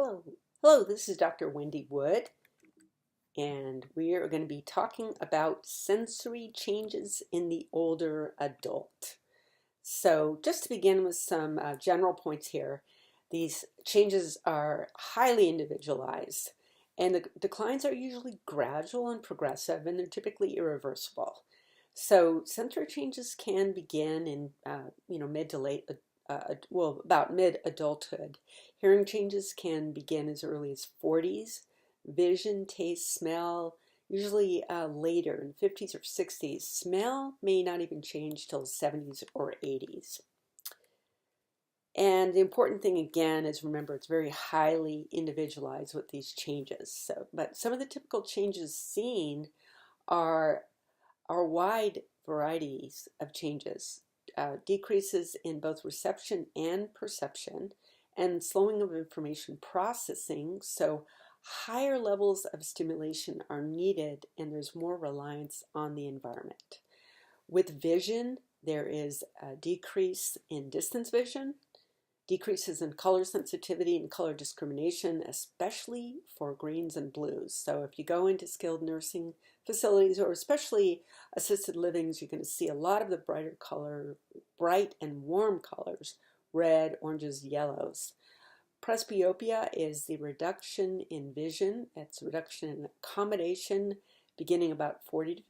Hello. Hello, this is Dr. Wendy Wood, and we are going to be talking about sensory changes in the older adult. So just to begin with some general points here, these changes are highly individualized, and the declines are usually gradual and progressive, and they're typically irreversible. So sensory changes can begin in mid to late about mid-adulthood. Hearing changes can begin as early as 40s. Vision, taste, smell, usually later in 50s or 60s. Smell may not even change till 70s or 80s. And the important thing again is remember it's very highly individualized with these changes. But some of the typical changes seen are wide varieties of changes. Decreases in both reception and perception, and slowing of information processing. So higher levels of stimulation are needed, and there's more reliance on the environment. With vision, there is a decrease in distance vision, decreases in color sensitivity and color discrimination, especially for greens and blues. So if you go into skilled nursing facilities or especially assisted livings, you're going to see a lot of the bright and warm colors, red, oranges, yellows. Presbyopia is the reduction in vision. It's a reduction in accommodation beginning about 40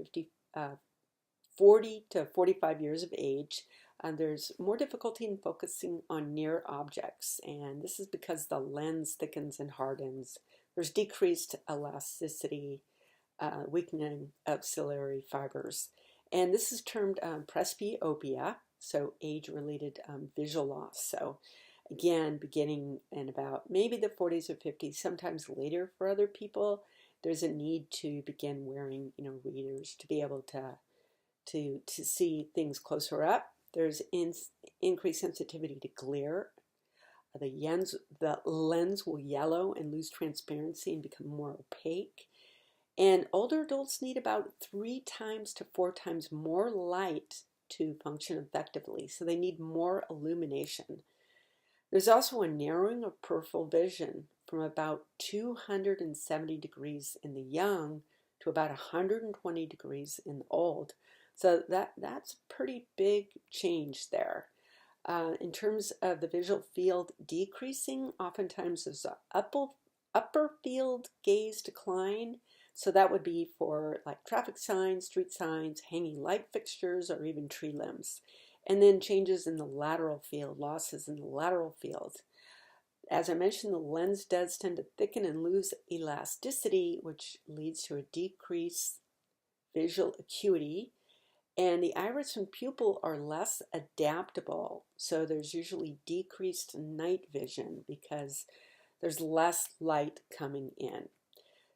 to 45 years of age. There's more difficulty in focusing on near objects, and this is because the lens thickens and hardens. There's decreased elasticity, weakening of ciliary fibers, and this is termed presbyopia, so age-related visual loss. So again, beginning in about maybe the 40s or 50s, sometimes later for other people, there's a need to begin wearing readers to be able to see things closer up. There's increased sensitivity to glare. The lens will yellow and lose transparency and become more opaque. And older adults need about 3 times to 4 times more light to function effectively, so they need more illumination. There's also a narrowing of peripheral vision from about 270 degrees in the young to about 120 degrees in the old. So that's a pretty big change there. In terms of the visual field decreasing, oftentimes there's an upper field gaze decline. So that would be for like traffic signs, street signs, hanging light fixtures, or even tree limbs. And then changes in the lateral field, losses in the lateral field. As I mentioned, the lens does tend to thicken and lose elasticity, which leads to a decreased visual acuity. And the iris and pupil are less adaptable, so there's usually decreased night vision because there's less light coming in.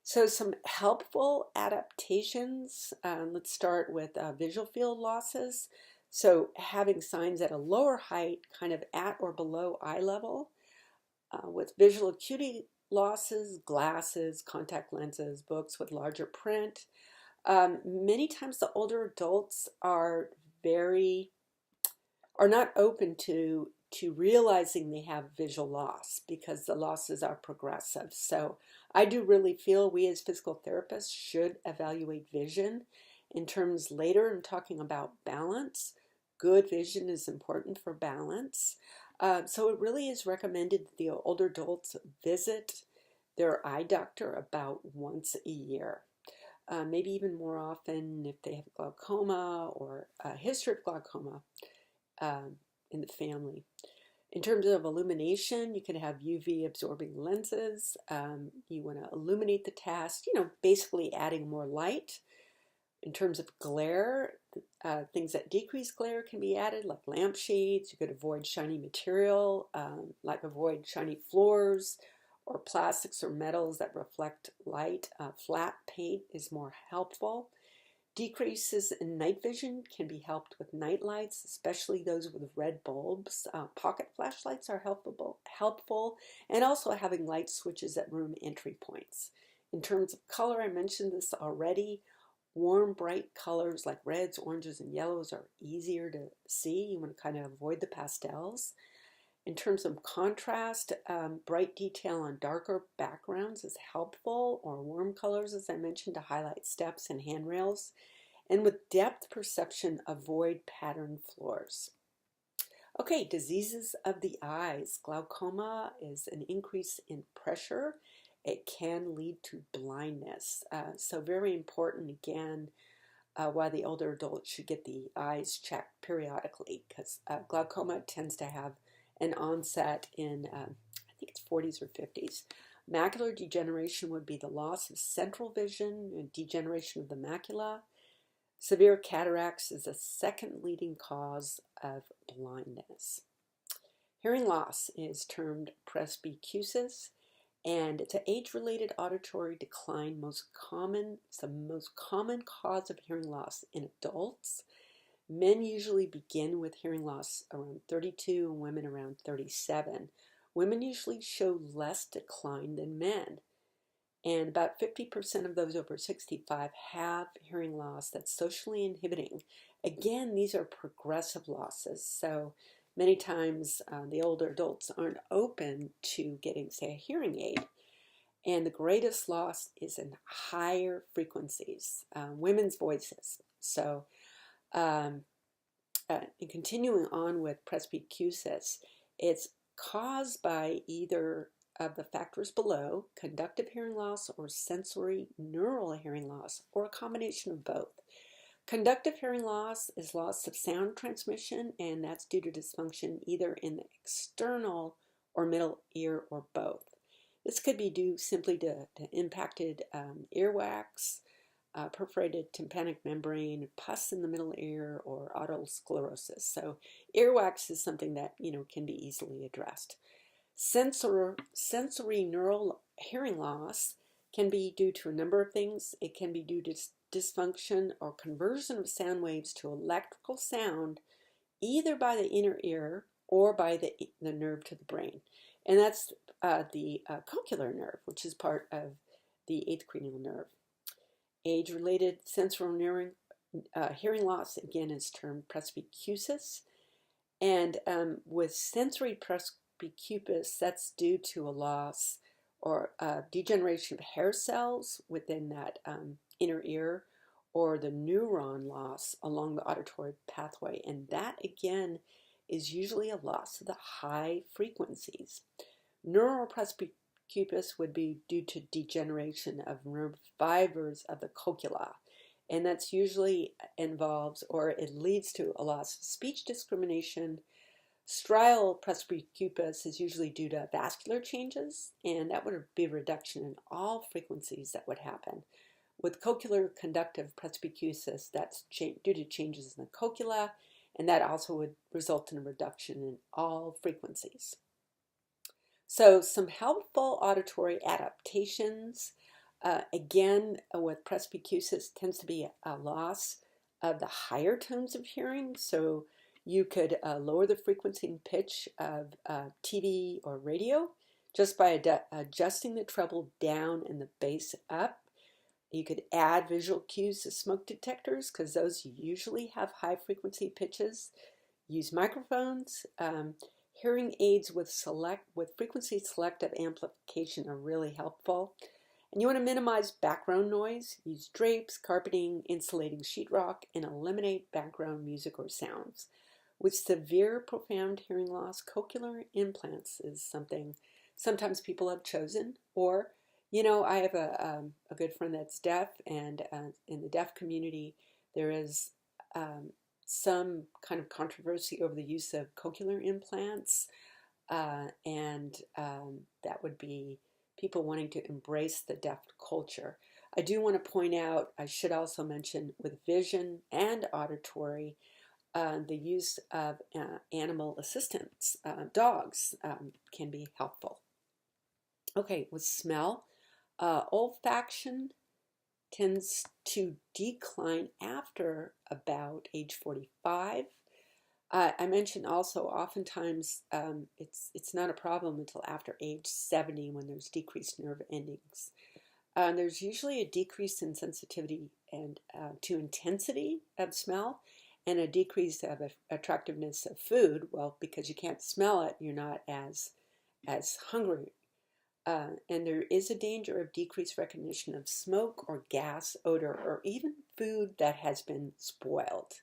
So some helpful adaptations, let's start with visual field losses. So having signs at a lower height, kind of at or below eye level. With visual acuity losses, glasses, contact lenses, books with larger print. Many times the older adults are not open to realizing they have visual loss because the losses are progressive. So I do really feel we as physical therapists should evaluate vision. In terms later, I'm talking about balance. Good vision is important for balance. So it really is recommended that the older adults visit their eye doctor about once a year. Maybe even more often if they have glaucoma or a history of glaucoma in the family. In terms of illumination, you can have UV absorbing lenses. You want to illuminate the task, basically adding more light. In terms of glare, things that decrease glare can be added, like lampshades. You could avoid shiny material, like avoid shiny floors, or plastics or metals that reflect light. Flat paint is more helpful. Decreases in night vision can be helped with night lights, especially those with red bulbs. Pocket flashlights are helpful, and also having light switches at room entry points. In terms of color, I mentioned this already. Warm, bright colors like reds, oranges, and yellows are easier to see. You want to kind of avoid the pastels. In terms of contrast, bright detail on darker backgrounds is helpful, or warm colors, as I mentioned, to highlight steps and handrails. And with depth perception, avoid patterned floors. Okay, diseases of the eyes. Glaucoma is an increase in pressure. It can lead to blindness. So very important, again, why the older adults should get the eyes checked periodically, because glaucoma tends to have an onset in, I think it's 40s or 50s. Macular degeneration would be the loss of central vision and degeneration of the macula. Severe cataracts is a second leading cause of blindness. Hearing loss is termed presbycusis, and it's an age-related auditory decline. It's the most common cause of hearing loss in adults. Men usually begin with hearing loss around 32 and women around 37. Women usually show less decline than men. And about 50% of those over 65 have hearing loss that's socially inhibiting. Again, these are progressive losses. So many times the older adults aren't open to getting, say, a hearing aid. And the greatest loss is in higher frequencies, women's voices. So and continuing on with presbycusis, it's caused by either of the factors below, conductive hearing loss or sensory neural hearing loss, or a combination of both. Conductive hearing loss is loss of sound transmission, and that's due to dysfunction either in the external or middle ear or both. This could be due simply to impacted earwax, perforated tympanic membrane, pus in the middle ear, or otosclerosis. So earwax is something that can be easily addressed. Sensory neural hearing loss can be due to a number of things. It can be due to dysfunction or conversion of sound waves to electrical sound, either by the inner ear or by the nerve to the brain. And that's the cochlear nerve, which is part of the eighth cranial nerve. Age-related sensory hearing loss, again, is termed presbycusis. And with sensory presbycusis, that's due to a loss or degeneration of hair cells within that inner ear, or the neuron loss along the auditory pathway. And that, again, is usually a loss of the high frequencies. Neural presbycusis would be due to degeneration of nerve fibers of the cochlea. And that's usually involves, or it leads to, a loss of speech discrimination. Strial presbycusis is usually due to vascular changes, and that would be a reduction in all frequencies that would happen. With cochlear conductive presbycusis, that's due to changes in the cochlea, and that also would result in a reduction in all frequencies. So some helpful auditory adaptations. Again, with presbycusis tends to be a loss of the higher tones of hearing. So you could lower the frequency and pitch of TV or radio just by adjusting the treble down and the bass up. You could add visual cues to smoke detectors, because those usually have high frequency pitches. Use microphones. Hearing aids with frequency selective amplification are really helpful. And you want to minimize background noise. Use drapes, carpeting, insulating sheetrock, and eliminate background music or sounds. With severe profound hearing loss, cochlear implants is something sometimes people have chosen. Or, I have a good friend that's deaf, and in the deaf community, there is some kind of controversy over the use of cochlear implants, and that would be people wanting to embrace the deaf culture. I do want to point out, I should also mention, with vision and auditory, the use of animal assistants, dogs, can be helpful. Okay, with smell, olfaction tends to decline after about age 45. I mentioned also oftentimes it's not a problem until after age 70, when there's decreased nerve endings. There's usually a decrease in sensitivity and to intensity of smell, and a decrease of attractiveness of food. Well, because you can't smell it, you're not as hungry. And there is a danger of decreased recognition of smoke or gas, odor, or even food that has been spoiled.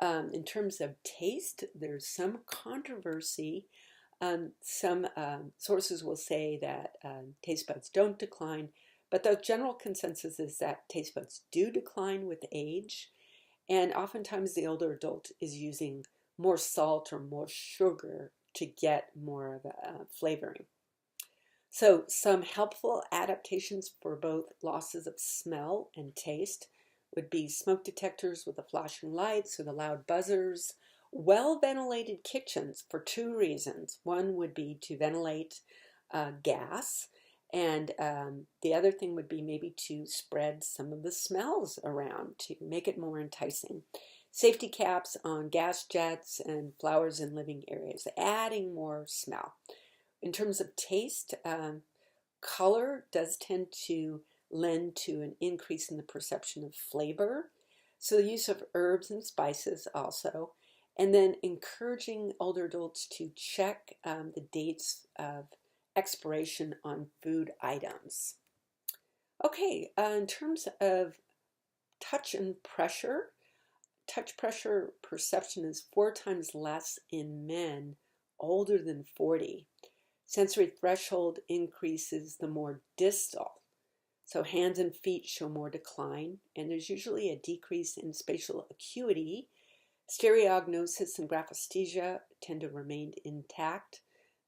In terms of taste, there's some controversy. Some sources will say that taste buds don't decline, but the general consensus is that taste buds do decline with age, and oftentimes the older adult is using more salt or more sugar to get more of a flavoring. So some helpful adaptations for both losses of smell and taste would be smoke detectors with the flashing lights or the loud buzzers, well-ventilated kitchens for two reasons. One would be to ventilate gas, and the other thing would be maybe to spread some of the smells around to make it more enticing. Safety caps on gas jets and flowers in living areas, adding more smell. In terms of taste, color does tend to lend to an increase in the perception of flavor. So the use of herbs and spices also. And then encouraging older adults to check the dates of expiration on food items. Okay, in terms of touch pressure perception is 4 times less in men older than 40. Sensory threshold increases the more distal. So hands and feet show more decline, and there's usually a decrease in spatial acuity. Stereognosis and graphesthesia tend to remain intact.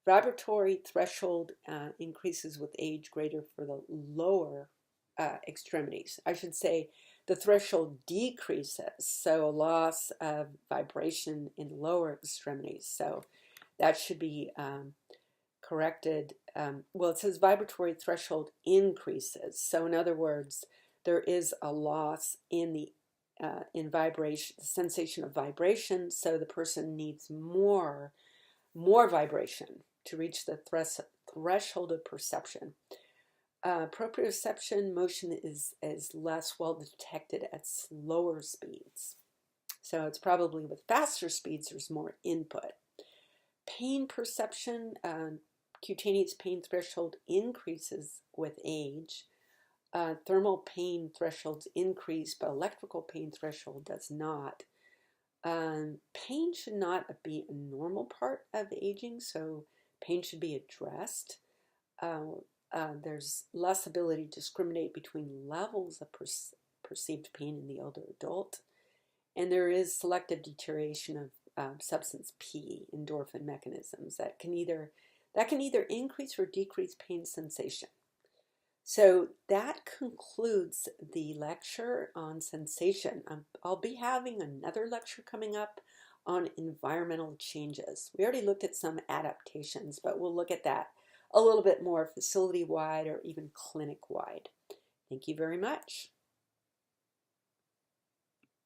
Vibratory threshold increases with age greater for the lower extremities. I should say the threshold decreases, so a loss of vibration in lower extremities. So that should be corrected. Well, it says vibratory threshold increases. So in other words, there is a loss in the vibration, the sensation of vibration. So the person needs more vibration to reach the threshold of perception. Proprioception motion is less well detected at slower speeds. So it's probably with faster speeds there's more input. Pain perception, cutaneous pain threshold increases with age. Thermal pain thresholds increase, but electrical pain threshold does not. Pain should not be a normal part of aging, so pain should be addressed. There's less ability to discriminate between levels of perceived pain in the older adult, and there is selective deterioration of substance P, endorphin mechanisms that can either increase or decrease pain sensation. So that concludes the lecture on sensation. I'll be having another lecture coming up on environmental changes. We already looked at some adaptations, but we'll look at that a little bit more facility-wide or even clinic-wide. Thank you very much.